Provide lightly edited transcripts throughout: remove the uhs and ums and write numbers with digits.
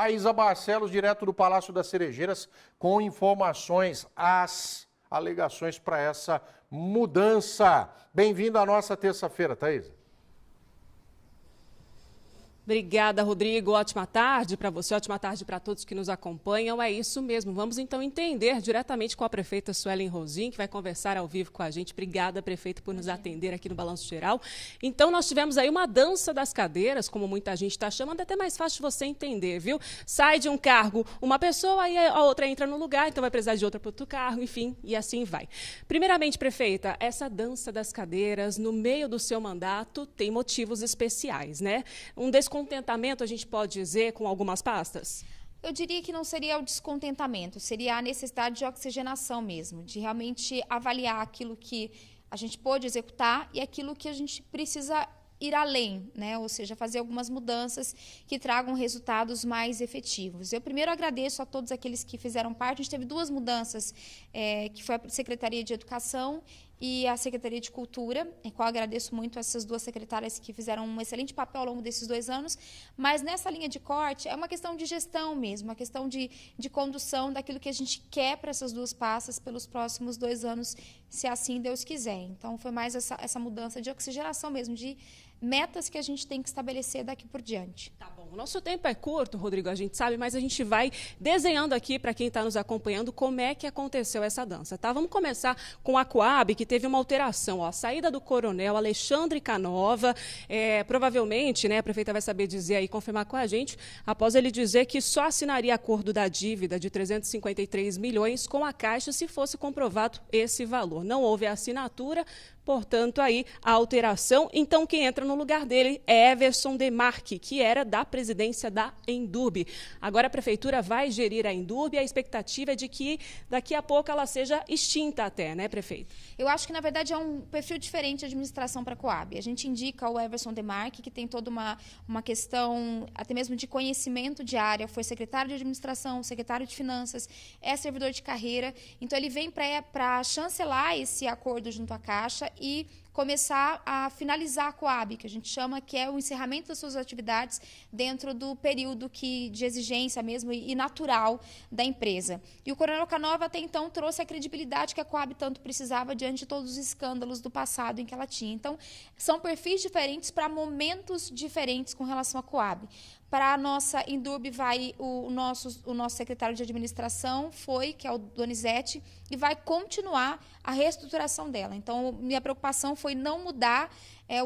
Thaisa Barcelos, direto do Palácio das Cerejeiras, com informações, as alegações para essa mudança. Bem-vindo à nossa terça-feira, Thaisa. Obrigada, Rodrigo. Ótima tarde para você, ótima tarde para todos que nos acompanham. É isso mesmo. Vamos então entender diretamente com a prefeita Suelen Rosim, que vai conversar ao vivo com a gente. Obrigada, prefeita, por nos atender aqui no Balanço Geral. Então, nós tivemos aí uma dança das cadeiras, como muita gente está chamando, até mais fácil de você entender, viu? Sai de um cargo uma pessoa e a outra entra no lugar, então vai precisar de outra para outro cargo, enfim, e assim vai. Primeiramente, prefeita, essa dança das cadeiras, no meio do seu mandato, tem motivos especiais, né? Um descontentamento, a gente pode dizer, com algumas pastas? Eu diria que não seria o descontentamento, seria a necessidade de oxigenação mesmo, de realmente avaliar aquilo que a gente pôde executar e aquilo que a gente precisa ir além, né? Ou seja, fazer algumas mudanças que tragam resultados mais efetivos. Eu primeiro agradeço a todos aqueles que fizeram parte. A gente teve duas mudanças, que foi a Secretaria de Educação e a Secretaria de Cultura, em qual agradeço muito essas duas secretárias que fizeram um excelente papel ao longo desses 2 anos, mas nessa linha de corte é uma questão de gestão mesmo, uma questão de condução daquilo que a gente quer para essas duas pastas pelos próximos 2 anos, se assim Deus quiser. Então, foi mais essa mudança de oxigenação mesmo, de metas que a gente tem que estabelecer daqui por diante. Tá bom. O nosso tempo é curto, Rodrigo, a gente sabe, mas a gente vai desenhando aqui para quem está nos acompanhando como é que aconteceu essa dança, tá? Vamos começar com a Coab, que teve uma alteração, ó, a saída do coronel Alexandre Canova, provavelmente, né, a prefeita vai saber dizer aí, confirmar com a gente, após ele dizer que só assinaria acordo da dívida de 353 milhões com a Caixa se fosse comprovado esse valor. Não houve assinatura, portanto, aí a alteração. Então, quem entra no lugar dele é Everson Demarque, que era da presidência da Endurbe. Agora a prefeitura vai gerir a Endurbe e a expectativa é de que daqui a pouco ela seja extinta até, né, prefeito? Eu acho que, na verdade, é um perfil diferente de administração para a Coab. A gente indica o Everson Demarque, que tem toda uma questão, até mesmo de conhecimento de área, foi secretário de administração, secretário de finanças, é servidor de carreira. Então, ele vem para chancelar esse acordo junto à Caixa e começar a finalizar a Coab, que a gente chama que é o encerramento das suas atividades dentro do período de exigência mesmo e natural da empresa. E o coronel Canova até então trouxe a credibilidade que a Coab tanto precisava diante de todos os escândalos do passado em que ela tinha. Então, são perfis diferentes para momentos diferentes com relação à Coab. Para a nossa Endurbe vai o nosso secretário de administração, que é o Donizete, e vai continuar a reestruturação dela. Então, minha preocupação foi não mudar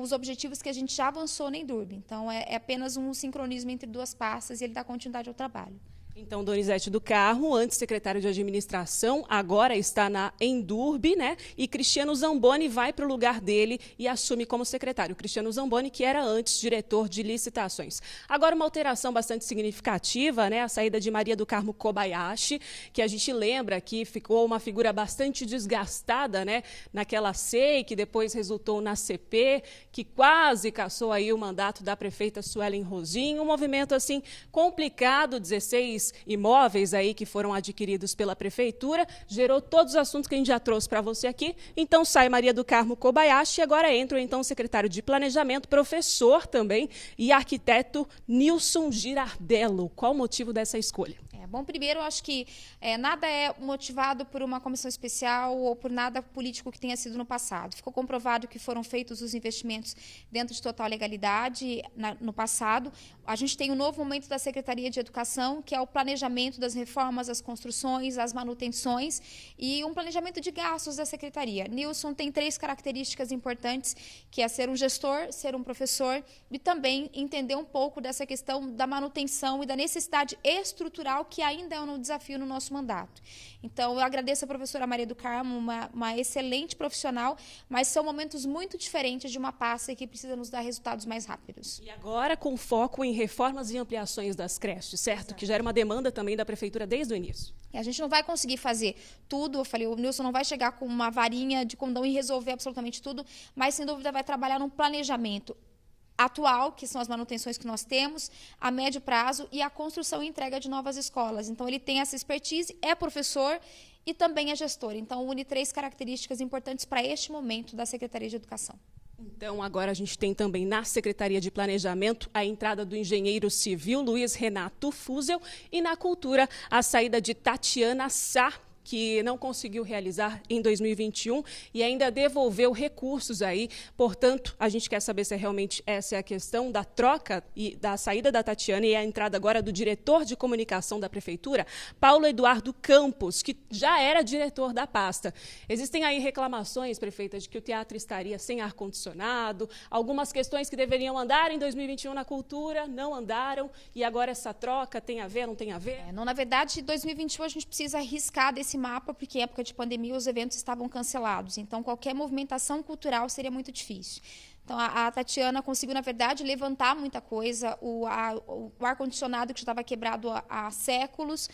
os objetivos que a gente já avançou na Endurbe. Então, é apenas um sincronismo entre duas pastas e ele dá continuidade ao trabalho. Então, Donizete do Carmo, antes secretário de administração, agora está na Endurbe, né? E Cristiano Zamboni vai para o lugar dele e assume como secretário. Cristiano Zamboni, que era antes diretor de licitações. Agora, uma alteração bastante significativa, né? A saída de Maria do Carmo Kobayashi, que a gente lembra que ficou uma figura bastante desgastada, né? Naquela SEI, que depois resultou na CP, que quase cassou aí o mandato da prefeita Suelen Rosim. Um movimento, assim, complicado, 16 imóveis aí que foram adquiridos pela prefeitura, gerou todos os assuntos que a gente já trouxe para você aqui. Então sai Maria do Carmo Kobayashi e agora entra então o secretário de Planejamento, professor também e arquiteto Nilson Girardello. Qual o motivo dessa escolha? Bom, primeiro, eu acho que nada é motivado por uma comissão especial ou por nada político que tenha sido no passado. Ficou comprovado que foram feitos os investimentos dentro de total legalidade no passado. A gente tem um novo momento da Secretaria de Educação, que é o planejamento das reformas, as construções, as manutenções e um planejamento de gastos da Secretaria. Nilson tem 3 características importantes, que é ser um gestor, ser um professor e também entender um pouco dessa questão da manutenção e da necessidade estrutural que ainda é um desafio no nosso mandato. Então, eu agradeço a professora Maria do Carmo, uma excelente profissional, mas são momentos muito diferentes de uma pasta que precisa nos dar resultados mais rápidos. E agora com foco em reformas e ampliações das creches, certo? Exato. Que já era uma demanda também da prefeitura desde o início. A gente não vai conseguir fazer tudo, eu falei, o Nilson não vai chegar com uma varinha de condão e resolver absolutamente tudo, mas sem dúvida vai trabalhar num planejamento atual, que são as manutenções que nós temos, a médio prazo e a construção e entrega de novas escolas. Então, ele tem essa expertise, é professor e também é gestor. Então, une 3 características importantes para este momento da Secretaria de Educação. Então, agora a gente tem também na Secretaria de Planejamento a entrada do engenheiro civil Luiz Renato Fusel e na Cultura a saída de Tatiana Sá, que não conseguiu realizar em 2021 e ainda devolveu recursos aí. Portanto, a gente quer saber se realmente essa é a questão da troca e da saída da Tatiana e a entrada agora do diretor de comunicação da Prefeitura, Paulo Eduardo Campos, que já era diretor da pasta. Existem aí reclamações, prefeita, de que o teatro estaria sem ar-condicionado, algumas questões que deveriam andar em 2021 na cultura não andaram, e agora essa troca tem a ver, não tem a ver? Não, na verdade, em 2021 a gente precisa arriscar desse mapa, porque em época de pandemia os eventos estavam cancelados. Então, qualquer movimentação cultural seria muito difícil. Então, a Tatiana conseguiu, na verdade, levantar muita coisa. O ar-condicionado que já estava quebrado há séculos,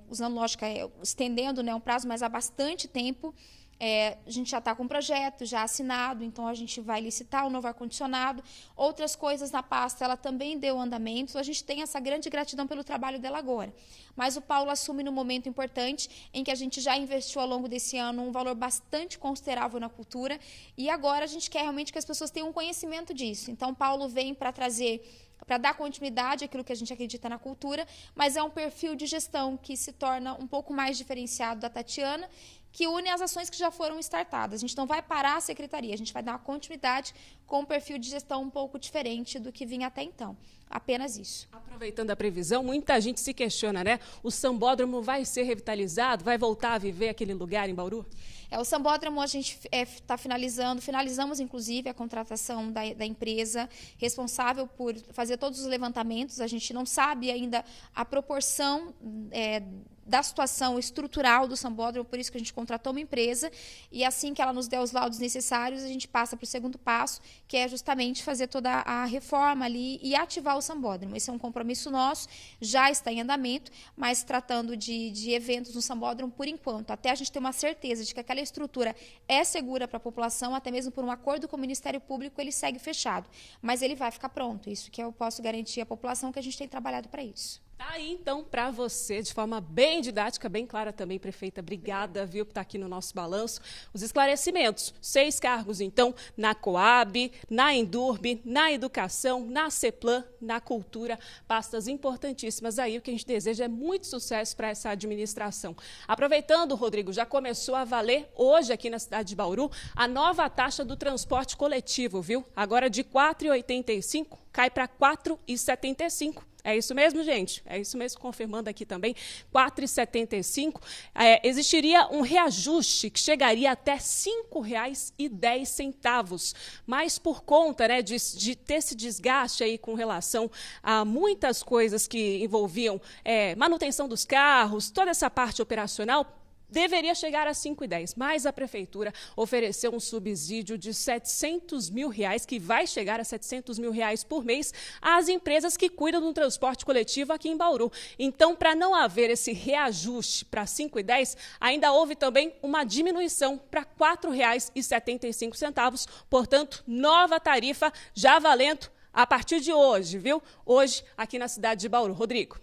usando lógica, estendendo, né, um prazo, mas há bastante tempo. A gente já está com um projeto, já assinado, então a gente vai licitar o novo ar-condicionado. Outras coisas na pasta, ela também deu andamento. A gente tem essa grande gratidão pelo trabalho dela agora. Mas o Paulo assume num momento importante em que a gente já investiu ao longo desse ano um valor bastante considerável na cultura e agora a gente quer realmente que as pessoas tenham um conhecimento disso. Então, o Paulo vem para para dar continuidade àquilo que a gente acredita na cultura, mas é um perfil de gestão que se torna um pouco mais diferenciado da Tatiana, que une as ações que já foram startadas. A gente não vai parar a secretaria, a gente vai dar uma continuidade com um perfil de gestão um pouco diferente do que vinha até então. Apenas isso. Aproveitando a previsão, muita gente se questiona, né? O Sambódromo vai ser revitalizado? Vai voltar a viver aquele lugar em Bauru? O Sambódromo a gente está finalizamos inclusive a contratação da empresa responsável por fazer todos os levantamentos. A gente não sabe ainda a proporção da situação estrutural do Sambódromo, por isso que a gente contratou uma empresa e assim que ela nos der os laudos necessários, a gente passa para o segundo passo, que é justamente fazer toda a reforma ali e ativar o Sambódromo. Esse é um compromisso nosso, já está em andamento, mas tratando de eventos no Sambódromo, por enquanto, até a gente ter uma certeza de que aquela estrutura é segura para a população, até mesmo por um acordo com o Ministério Público, ele segue fechado. Mas ele vai ficar pronto, isso que eu posso garantir à população, que a gente tem trabalhado para isso. Tá aí, então, para você, de forma bem didática, bem clara também, prefeita. Obrigada, viu, por estar aqui no nosso balanço. Os esclarecimentos, 6 cargos, então, na Coab, na Endurb, na Educação, na CEPLAN, na Cultura, pastas importantíssimas aí. O que a gente deseja é muito sucesso para essa administração. Aproveitando, Rodrigo, já começou a valer hoje aqui na cidade de Bauru a nova taxa do transporte coletivo, viu? Agora de R$ 4,85 cai para R$ 4,75. É isso mesmo, gente? É isso mesmo, confirmando aqui também, R$ 4,75. Existiria um reajuste que chegaria até R$ 5,10. Mas por conta, né, de ter esse desgaste aí com relação a muitas coisas que envolviam manutenção dos carros, toda essa parte operacional, deveria chegar a R$ 5,10, mas a Prefeitura ofereceu um subsídio de R$ 700 mil, que vai chegar a R$ 700 mil por mês, às empresas que cuidam do transporte coletivo aqui em Bauru. Então, para não haver esse reajuste para R$ 5,10, ainda houve também uma diminuição para R$ 4,75. Portanto, nova tarifa já valendo a partir de hoje, viu? Hoje, aqui na cidade de Bauru. Rodrigo.